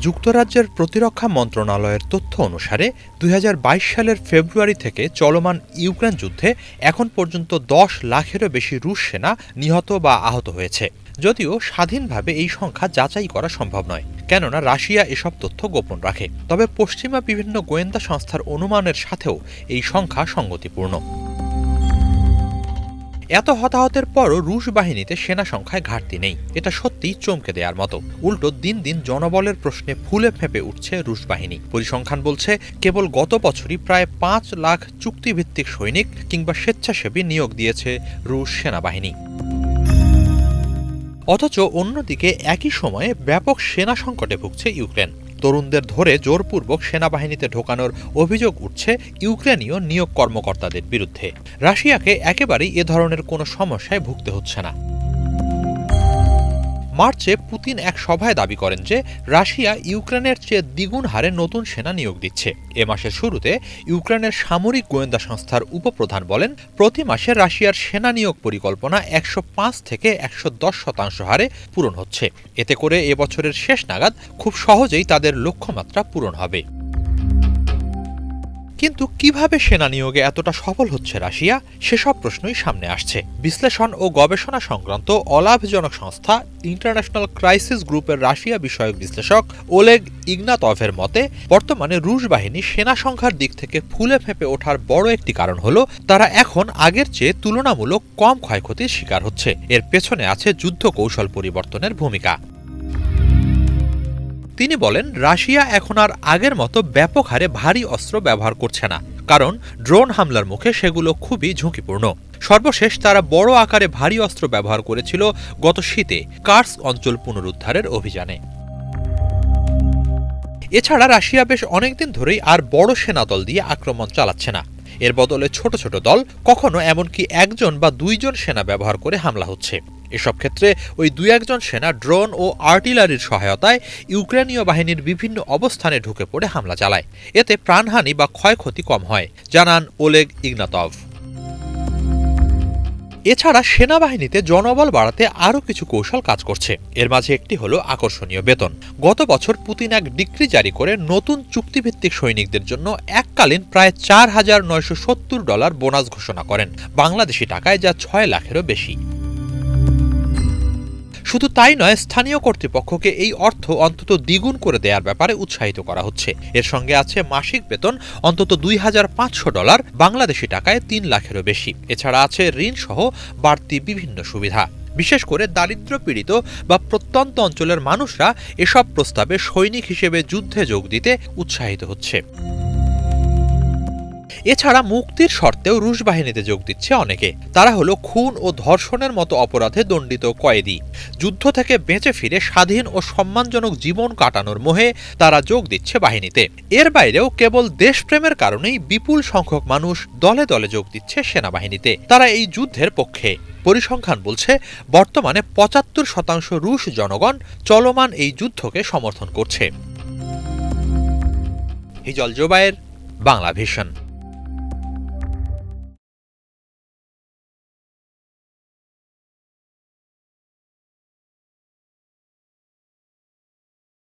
যুক্তরাজ্যের প্রতিরক্ষা মন্ত্রণালয়ের তথ্য অনুসারে ২০২২ সালের ফেব্রুয়ারি থেকে চলমান ইউক্রেন যুদ্ধে এখন পর্যন্ত ১০ লাখেরও বেশি রুশ সেনা নিহত বা আহত হয়েছে। যদিও স্বাধীনভাবে এই সংখ্যা যাচাই করা সম্ভব নয়, কেননা রাশিয়া এসব তথ্য গোপন রাখে। তবে পশ্চিমা বিভিন্ন গোয়েন্দা সংস্থার অনুমানের সাথেও এই সংখ্যা সঙ্গতিপূর্ণ। এত হতাহতের পরও রুশ বাহিনীতে সেনা সংখ্যায় ঘাটতি নেই, এটা সত্যিই চমকে দেওয়ার মতো। উল্টো দিন দিন জনবলের প্রশ্নে ফুলে ফেঁপে উঠছে রুশ বাহিনী। পরিসংখ্যান বলছে, কেবল গত বছরই প্রায় ৫ লাখ চুক্তিভিত্তিক সৈনিক কিংবা স্বেচ্ছাসেবী নিয়োগ দিয়েছে রুশ সেনাবাহিনী। অথচ অন্যদিকে একই সময়ে ব্যাপক সেনা সংকটে ভুগছে ইউক্রেন। তরুণদের ধরে জোরপূর্বক সেনাবাহিনীতে ঢোকানোর অভিযোগ উঠছে ইউক্রেনীয় নিয়োগ কর্মকর্তাদের বিরুদ্ধে। রাশিয়াকে একেবারেই এ ধরনের কোনো সমস্যায় ভুগতে হচ্ছে না। মার্চে পুতিন এক সভায় দাবি করেন যে রাশিয়া ইউক্রেনের চেয়ে দ্বিগুণ হারে নতুন সেনা নিয়োগ দিচ্ছে। এ মাসের শুরুতে ইউক্রেনের সামরিক গোয়েন্দা সংস্থার উপপ্রধান বলেন, প্রতি মাসে রাশিয়ার সেনা নিয়োগ পরিকল্পনা ১০৫ থেকে ১১০% হারে পূরণ হচ্ছে। এতে করে এবছরের শেষ নাগাদ খুব সহজেই তাদের লক্ষ্যমাত্রা পূরণ হবে। কিন্তু কিভাবে সেনা নিয়োগে এতটা সফল হচ্ছে রাশিয়া, সেসব প্রশ্নই সামনে আসছে। বিশ্লেষণ ও গবেষণা সংক্রান্ত অলাভজনক সংস্থা ইন্টারন্যাশনাল ক্রাইসিস গ্রুপের রাশিয়া বিষয়ক বিশ্লেষক ওলেগ ইগনাতভের মতে, বর্তমানে রুশ বাহিনী সেনা সংখ্যার দিক থেকে ফুলে ফেঁপে ওঠার বড় একটি কারণ হলো তারা এখন আগের চেয়ে তুলনামূলক কম ক্ষয়ক্ষতির শিকার হচ্ছে। এর পেছনে আছে যুদ্ধ কৌশল পরিবর্তনের ভূমিকা। তিনি বলেন, রাশিয়া এখন আর আগের মতো ব্যাপক হারে ভারী অস্ত্র ব্যবহার করছে না, কারণ ড্রোন হামলার মুখে সেগুলো খুবই ঝুঁকিপূর্ণ। সর্বশেষ তারা বড় আকারে ভারী অস্ত্র ব্যবহার করেছিল গত শীতে কার্স্ক অঞ্চল পুনরুদ্ধারের অভিযানে। এছাড়া রাশিয়া বেশ অনেকদিন ধরেই আর বড় সেনাদল দিয়ে আক্রমণ চালাচ্ছে না। এর বদলে ছোট ছোট দল, কখনো এমনকি ১ জন বা ২ জন সেনা ব্যবহার করে হামলা হচ্ছে। এসব ক্ষেত্রে ওই ২-১ জন সেনা ড্রোন ও আর্টিলারির সহায়তায় ইউক্রেনীয় বাহিনীর বিভিন্ন অবস্থানে ঢুকে পড়ে হামলা চালায়। এতে প্রাণহানি বা ক্ষয়ক্ষতি কম হয়, জানান ওলেগ ইগনাতভ। এছাড়া সেনাবাহিনীতে জনবল বাড়াতে আরও কিছু কৌশল কাজ করছে। এর মাঝে একটি হলো আকর্ষণীয় বেতন। গত বছর পুতিন এক ডিক্রি জারি করে নতুন চুক্তিভিত্তিক সৈনিকদের জন্য এককালীন প্রায় $৪,৯৭০ বোনাস ঘোষণা করেন, বাংলাদেশি টাকায় যা ৬ লাখেরও বেশি। শুধু তাই নয়, স্থানীয় কর্তৃপক্ষকে এই অর্থ অন্তত দ্বিগুণ করে দেওয়ার ব্যাপারে উৎসাহিত করা হচ্ছে। এর সঙ্গে আছে মাসিক বেতন অন্তত $২,৫০০, বাংলাদেশি টাকায় ৩ লাখেরও বেশি। এছাড়া আছে ঋণ সহ বাড়তি বিভিন্ন সুবিধা। বিশেষ করে দারিদ্র পীড়িত বা প্রত্যন্ত অঞ্চলের মানুষরা এসব প্রস্তাবে সৈনিক হিসেবে যুদ্ধে যোগ দিতে উৎসাহিত হচ্ছে। এছাড়া মুক্তির শর্তেও রুশ বাহিনীতে যোগ দিচ্ছে অনেকে। তারা হলো খুন ও ধর্ষণের মতো অপরাধে দণ্ডিত কয়েদি। যুদ্ধ থেকে বেঁচে ফিরে স্বাধীন ও সম্মানজনক জীবন কাটানোর মোহে তারা যোগ দিচ্ছে বাহিনীতে। এর বাইরেও কেবল দেশপ্রেমের কারণেই বিপুল সংখ্যক মানুষ দলে দলে যোগ দিচ্ছে সেনাবাহিনীতে। তারা এই যুদ্ধের পক্ষে। পরিসংখ্যান বলছে, বর্তমানে ৭৫% রুশ জনগণ চলমান এই যুদ্ধকে সমর্থন করছে। হিজল জোবায়ের, বাংলা ভিশন।